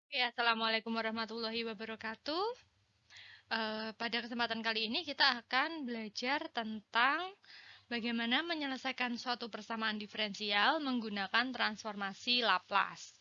Ya, Assalamualaikum warahmatullahi wabarakatuh. Pada kesempatan kali ini kita akan belajar tentang bagaimana menyelesaikan suatu persamaan diferensial menggunakan transformasi Laplace.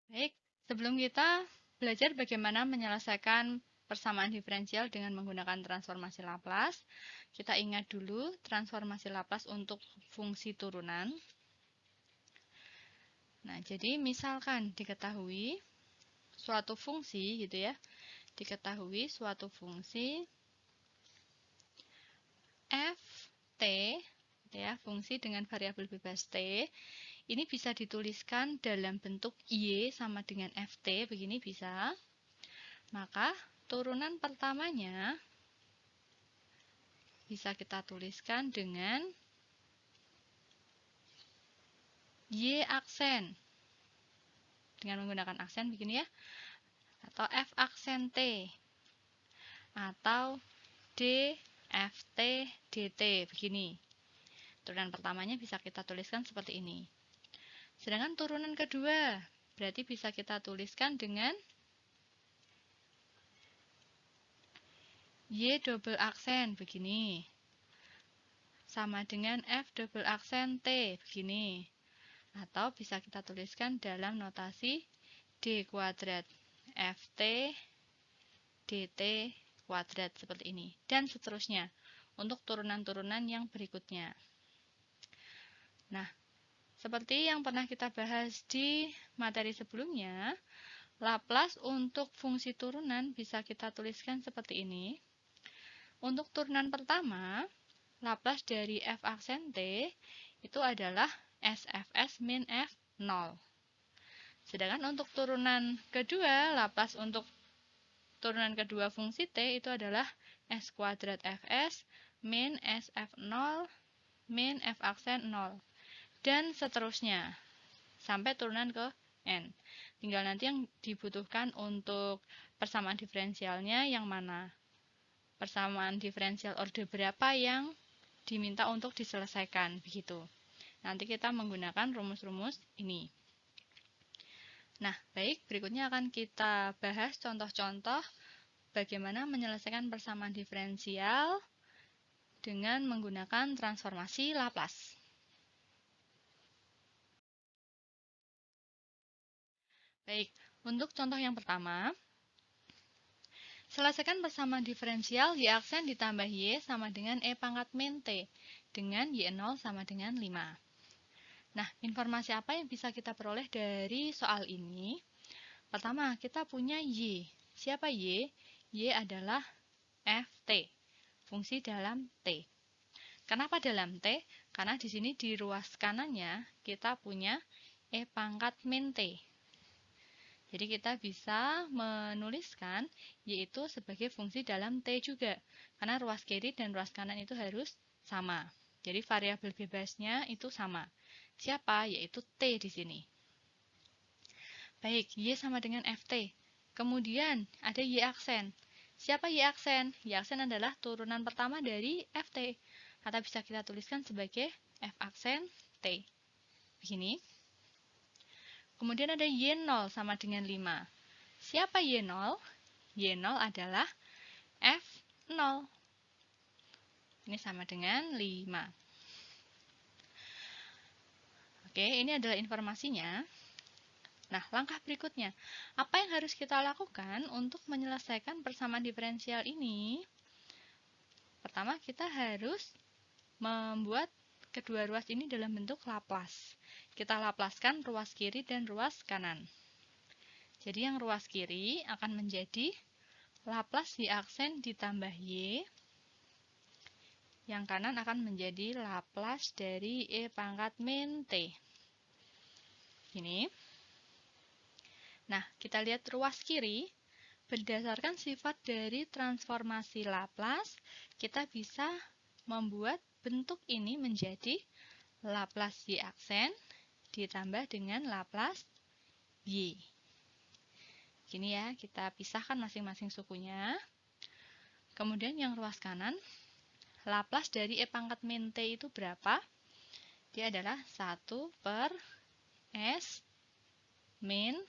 Baik, sebelum kita belajar bagaimana menyelesaikan persamaan diferensial dengan menggunakan transformasi Laplace, kita ingat dulu transformasi Laplace untuk fungsi turunan. Nah, jadi misalkan diketahui suatu fungsi gitu ya, diketahui suatu fungsi ft ya, fungsi dengan variabel bebas t ini bisa dituliskan dalam bentuk y sama dengan ft, begini bisa. Maka turunan pertamanya bisa kita tuliskan dengan y aksen dengan menggunakan aksen begini ya, atau f aksen t atau d ft dt begini. Turunan pertamanya bisa kita tuliskan seperti ini. Sedangkan turunan kedua berarti bisa kita tuliskan dengan y double aksen begini, sama dengan f double aksen t begini, atau bisa kita tuliskan dalam notasi d kuadrat ft dt kuadrat seperti ini, dan seterusnya untuk turunan-turunan yang berikutnya. Nah, seperti yang pernah kita bahas di materi sebelumnya, Laplace untuk fungsi turunan bisa kita tuliskan seperti ini. Untuk turunan pertama, Laplace dari f aksen t itu adalah sfs min f 0. Sedangkan untuk turunan kedua, Laplace untuk turunan kedua fungsi t itu adalah s kuadrat fs min sf0 min f aksen 0. Dan seterusnya sampai turunan ke n. Tinggal nanti yang dibutuhkan untuk persamaan diferensialnya yang mana. Persamaan diferensial order berapa yang diminta untuk diselesaikan, begitu. Nanti kita menggunakan rumus-rumus ini. Nah, baik, berikutnya akan kita bahas contoh-contoh bagaimana menyelesaikan persamaan diferensial dengan menggunakan transformasi Laplace. Baik, untuk contoh yang pertama, selesaikan persamaan diferensial y aksen ditambah y sama dengan e pangkat min t dengan y0 sama dengan 5. Nah, informasi apa yang bisa kita peroleh dari soal ini? Pertama, kita punya y. Siapa y? Y adalah ft, fungsi dalam t. Kenapa dalam t? Karena di sini di ruas kanannya kita punya e pangkat min t. Jadi kita bisa menuliskan yaitu sebagai fungsi dalam T juga. Karena ruas kiri dan ruas kanan itu harus sama. Jadi variabel bebasnya itu sama. Siapa? Yaitu T di sini. Baik, Y sama dengan FT. Kemudian ada Y aksen. Siapa Y aksen? Y aksen adalah turunan pertama dari FT. Atau bisa kita tuliskan sebagai F aksen T. Begini. Kemudian ada Y0 sama dengan 5. Siapa Y0? Y0 adalah F0. Ini sama dengan 5. Oke, ini adalah informasinya. Nah, langkah berikutnya. Apa yang harus kita lakukan untuk menyelesaikan persamaan diferensial ini? Pertama, kita harus membuat kedua ruas ini dalam bentuk Laplace. Kita laplaskan ruas kiri dan ruas kanan. Jadi yang ruas kiri akan menjadi Laplace y aksen ditambah y. Yang kanan akan menjadi Laplace dari e pangkat min t. Ini. Nah, kita lihat ruas kiri. Berdasarkan sifat dari transformasi Laplace, kita bisa membuat bentuk ini menjadi Laplace y aksen ditambah dengan Laplace y. Gini ya, kita pisahkan masing-masing sukunya. Kemudian yang ruas kanan, Laplace dari e pangkat min t itu berapa? Dia adalah 1 per S min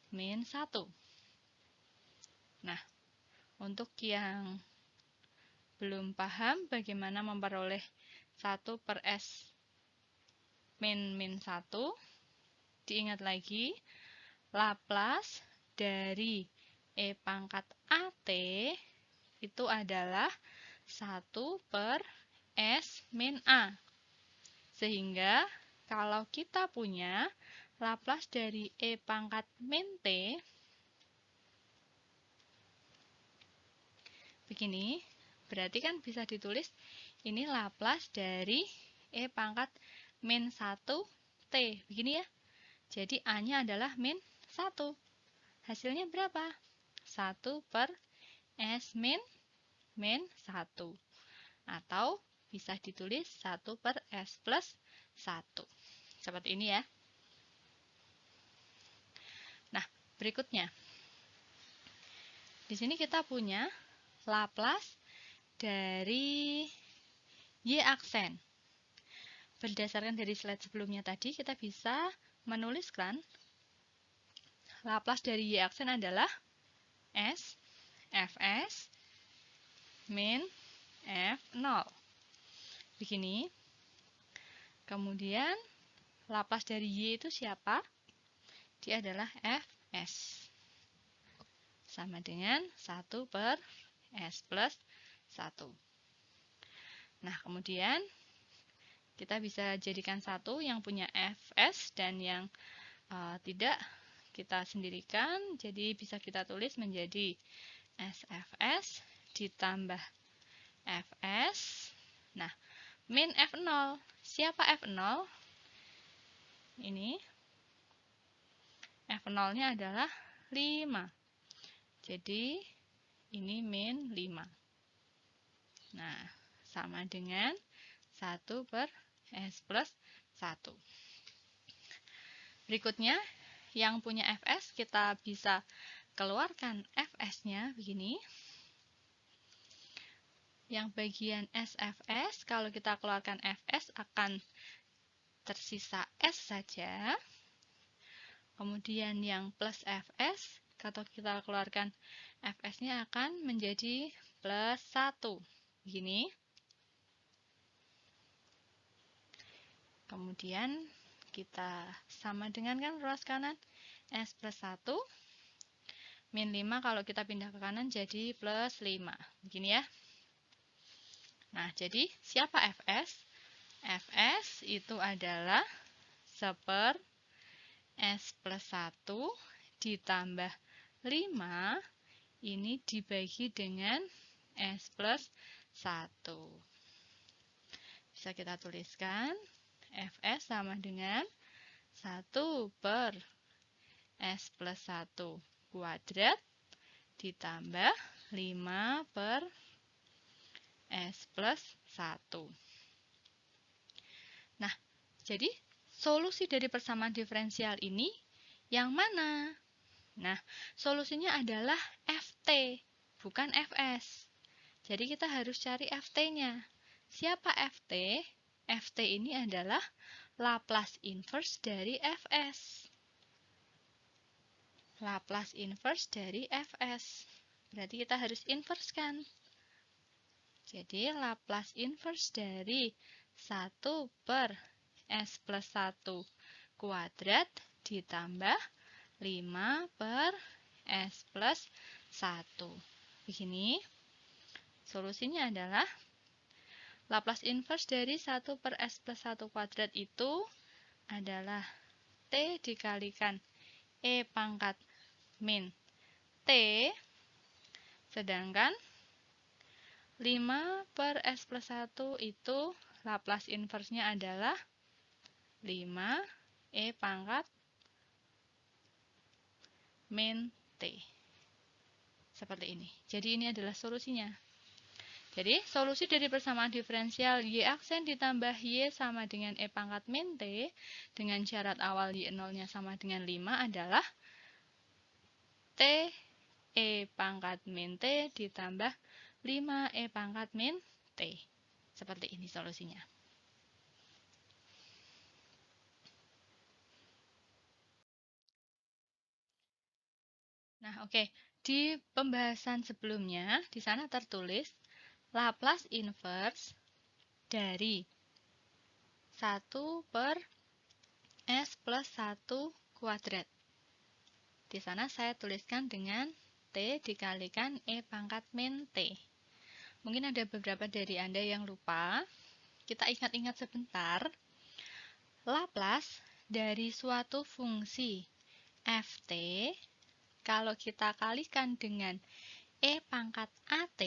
1. Nah, untuk yang belum paham bagaimana memperoleh 1 per S min 1, diingat lagi, Laplace dari E pangkat AT itu adalah 1 per S min A. Sehingga kalau kita punya Laplace dari E pangkat min T begini, berarti kan bisa ditulis ini Laplace dari E pangkat min 1 T. Begini ya. Jadi A-nya adalah min 1. Hasilnya berapa? 1 per S min 1. Atau bisa ditulis 1 per S plus 1. Seperti ini ya. Nah, berikutnya. Di sini kita punya Laplace dari Y aksen. Berdasarkan dari slide sebelumnya tadi, kita bisa menuliskan Laplace dari Y aksen adalah S Fs min F0. Begini. Kemudian, Laplace dari Y itu siapa? Dia adalah Fs. Sama dengan 1 per S plus 1. Nah, kemudian kita bisa jadikan satu yang punya Fs dan yang tidak kita sendirikan. Jadi bisa kita tulis menjadi SFS ditambah Fs. Nah, min F0. Siapa F0? Ini F0-nya adalah 5. Jadi, ini min 5. Nah, sama dengan 1 per S plus 1. Berikutnya, yang punya Fs, kita bisa keluarkan Fs-nya begini. Yang bagian SFS, kalau kita keluarkan Fs akan tersisa S saja. Kemudian yang plus Fs, kalau kita keluarkan Fs-nya akan menjadi plus 1. Begini. Kemudian kita sama dengan kan ruas kanan S plus 1 min 5 kalau kita pindah ke kanan jadi plus 5. Begini ya. Nah, jadi siapa Fs? Fs itu adalah 1 per S plus 1 ditambah 5 ini dibagi dengan S plus 1. Bisa kita tuliskan Fs sama dengan 1 per S plus 1 kuadrat ditambah 5 per S plus 1. Nah, jadi solusi dari persamaan diferensial ini yang mana? Nah, solusinya adalah Ft, bukan Fs. Jadi kita harus cari Ft-nya. Siapa Ft? Ft ini adalah Laplace inverse dari Fs. Laplace inverse dari Fs. Berarti kita harus inverse kan? Jadi Laplace inverse dari 1 per S plus 1 kuadrat ditambah 5 per S plus 1. Begini. Solusinya adalah Laplace inverse dari 1 per S plus 1 kuadrat itu adalah T dikalikan E pangkat min T, sedangkan 5 per S plus 1 itu Laplace inverse-nya adalah 5 E pangkat min T. Seperti ini. Jadi ini adalah solusinya. Jadi solusi dari persamaan diferensial Y aksen ditambah Y sama dengan E pangkat min T dengan syarat awal Y0-nya sama dengan 5 adalah T E pangkat min T ditambah 5 E pangkat min T. Seperti ini solusinya. Nah, oke. Di pembahasan sebelumnya, di sana tertulis Laplace inverse dari 1 per S plus 1 kuadrat. Di sana saya tuliskan dengan T dikalikan E pangkat min T. Mungkin ada beberapa dari Anda yang lupa. Kita ingat-ingat sebentar. Laplace dari suatu fungsi ft, kalau kita kalikan dengan E pangkat AT,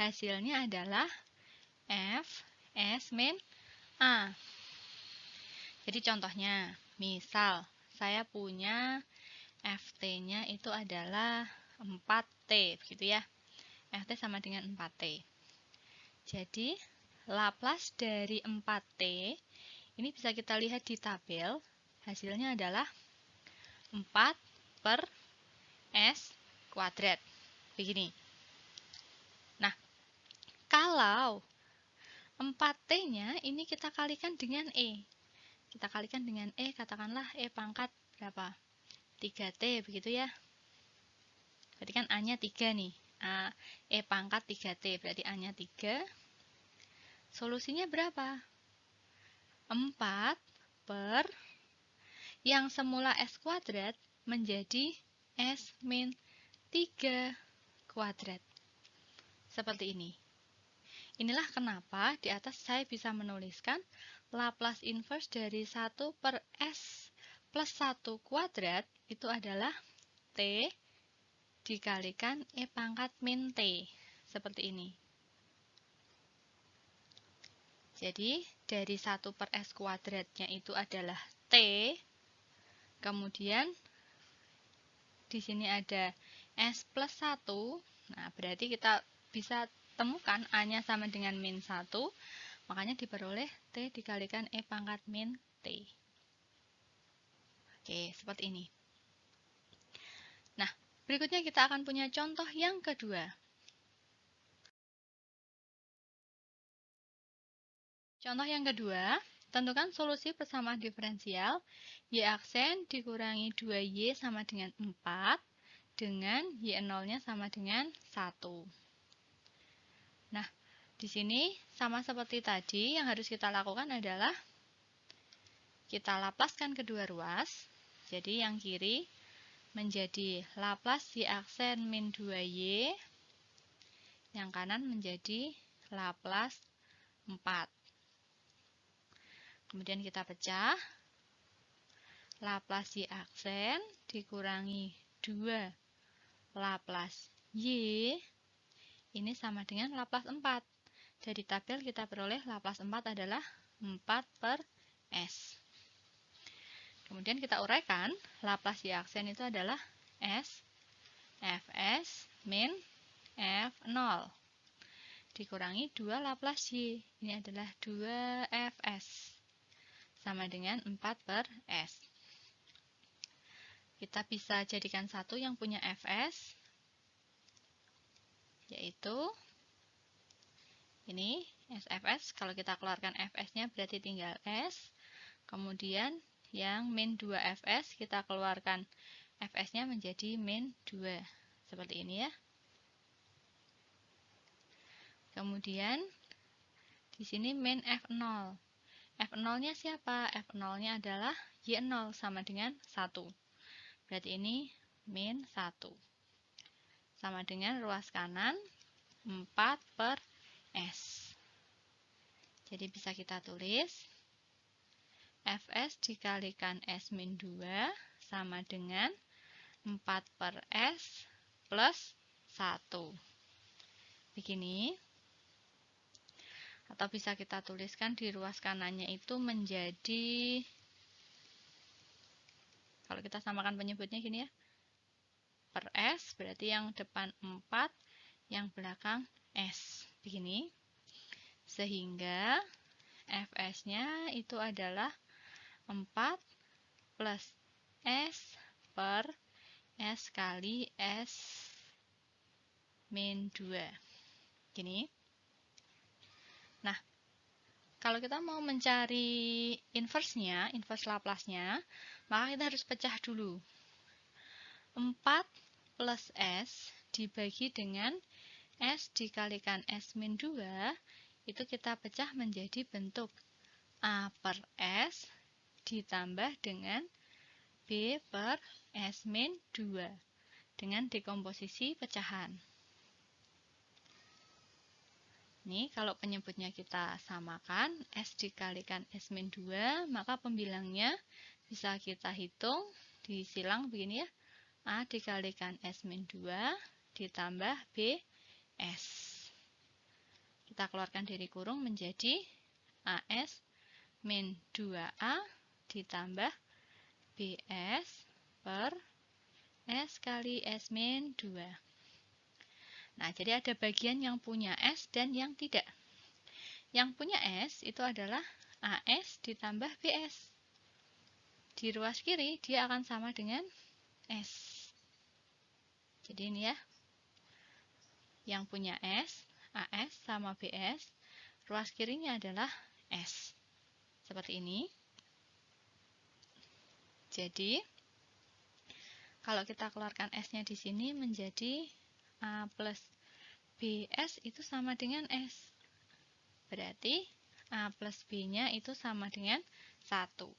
hasilnya adalah F S min A. Jadi contohnya, misal saya punya ft-nya itu adalah 4T, begitu ya. Ft sama dengan 4T. Jadi, Laplace dari 4T, ini bisa kita lihat di tabel, hasilnya adalah 4 per S kuadrat. Begini. Nah, kalau 4T-nya ini kita kalikan dengan E. Kita kalikan dengan E, katakanlah E pangkat berapa? 3T, begitu ya. Berarti kan A-nya 3 nih. E pangkat 3T, berarti A-nya 3. Solusinya berapa? 4 per yang semula S kuadrat menjadi S min 3 kuadrat. Seperti ini. Inilah kenapa di atas saya bisa menuliskan Laplace inverse dari 1 per S plus 1 kuadrat itu adalah T dikalikan E pangkat min T. Seperti ini. Jadi, dari 1 per S kuadratnya itu adalah T. Kemudian, di sini ada S plus 1. Nah, berarti kita bisa temukan A-nya sama dengan min 1. Makanya diperoleh T dikalikan E pangkat min T. Oke, seperti ini. Nah, berikutnya kita akan punya contoh yang kedua. Contoh yang kedua, tentukan solusi persamaan diferensial Y aksen dikurangi 2Y sama dengan 4 dengan Y0-nya sama dengan 1. Nah, di sini sama seperti tadi, yang harus kita lakukan adalah kita laplaskan kedua ruas. Jadi yang kiri menjadi Laplace Y aksen min 2Y, yang kanan menjadi Laplace 4. Kemudian kita pecah. Laplace Y aksen dikurangi 2 Laplace Y, ini sama dengan Laplace 4. Dari tabel kita peroleh Laplace 4 adalah 4 per S. Kemudian kita uraikan, Laplace Y aksen itu adalah S Fs min F0 dikurangi 2 Laplace Y. Ini adalah 2 Fs sama dengan 4 per S. Kita bisa jadikan satu yang punya Fs, yaitu ini SFS. Kalau kita keluarkan Fs-nya berarti tinggal S. Kemudian yang min 2Fs kita keluarkan Fs-nya menjadi min 2. Seperti ini ya. Kemudian di sini min F0. F0-nya siapa? F0-nya adalah Y0 sama dengan 1. Berarti ini min 1. Sama dengan ruas kanan 4 per S. Jadi bisa kita tulis Fs dikalikan S min 2 sama dengan 4 per S plus 1. Begini. Atau bisa kita tuliskan di ruas kanannya itu menjadi, kalau kita samakan penyebutnya gini ya, per S, berarti yang depan 4, yang belakang S. Begini. Sehingga Fs-nya itu adalah 4 plus S per S kali S min 2. Gini. Nah, kalau kita mau mencari inverse-nya, inverse Laplace-nya, maka kita harus pecah dulu. 4 plus S dibagi dengan S dikalikan S-2, itu kita pecah menjadi bentuk A per S ditambah dengan B per S-2 dengan dekomposisi pecahan. Ini kalau penyebutnya kita samakan, S dikalikan S-2, maka pembilangnya bisa kita hitung, disilang begini ya, A dikalikan S-2 ditambah B S. Kita keluarkan dari kurung menjadi AS min 2A ditambah BS per S kali S min 2. Nah, jadi ada bagian yang punya S dan yang tidak. Yang punya S itu adalah AS ditambah BS. Di ruas kiri dia akan sama dengan S. Jadi ini ya, yang punya S, AS sama BS, ruas kirinya adalah S. Seperti ini. Jadi, kalau kita keluarkan S-nya di sini menjadi A plus BS itu sama dengan S. Berarti A plus B-nya itu sama dengan 1.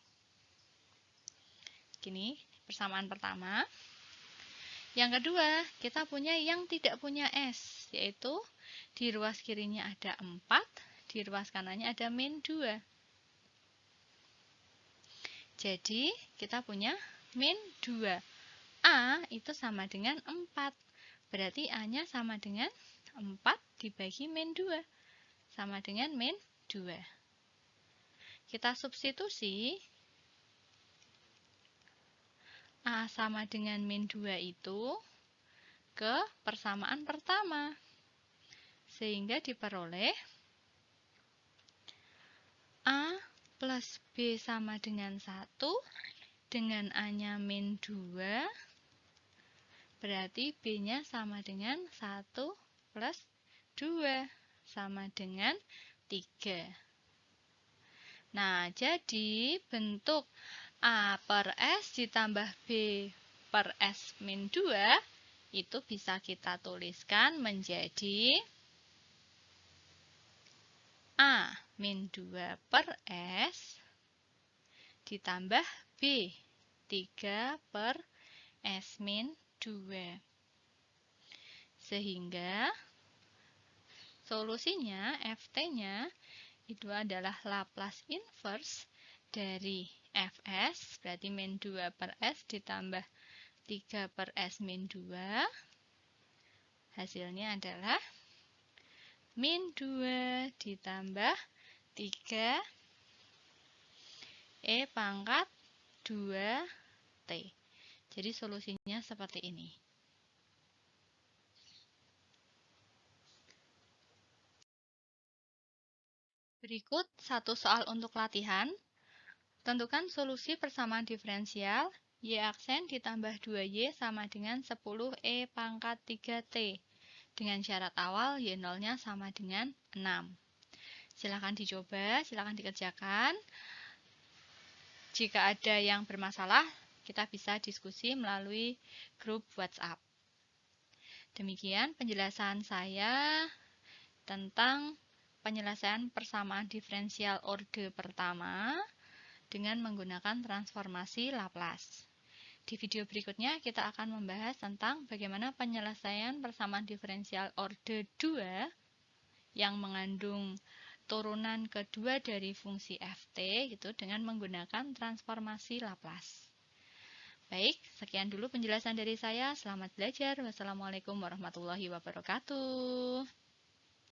Gini, persamaan pertama. Yang kedua, kita punya yang tidak punya S, yaitu di ruas kirinya ada 4, di ruas kanannya ada min 2. Jadi, kita punya min 2. A itu sama dengan 4. Berarti A-nya sama dengan 4 dibagi min 2. Sama dengan min 2. Kita substitusi. A sama dengan min 2 itu ke persamaan pertama. Sehingga diperoleh A plus B sama dengan 1 dengan A-nya min 2. Berarti B-nya sama dengan 1 plus 2 sama dengan 3. Nah, jadi bentuk A per S ditambah B per S min 2 itu bisa kita tuliskan menjadi A min 2 per S ditambah B 3 per S min 2. Sehingga solusinya FT-nya itu adalah Laplace inverse dari Fs, berarti min 2 per S ditambah 3 per S min 2. Hasilnya adalah min 2 ditambah 3 E pangkat 2T. Jadi solusinya seperti ini. Berikut satu soal untuk latihan. Tentukan solusi persamaan diferensial Y aksen ditambah 2Y sama dengan 10E pangkat 3T. Dengan syarat awal Y0-nya sama dengan 6. Silakan dicoba, silakan dikerjakan. Jika ada yang bermasalah, kita bisa diskusi melalui grup WhatsApp. Demikian penjelasan saya tentang penyelesaian persamaan diferensial orde pertama dengan menggunakan transformasi Laplace. Di video berikutnya kita akan membahas tentang bagaimana penyelesaian persamaan diferensial orde 2 yang mengandung turunan kedua dari fungsi ft gitu dengan menggunakan transformasi Laplace. Baik, sekian dulu penjelasan dari saya. Selamat belajar. Wassalamualaikum warahmatullahi wabarakatuh.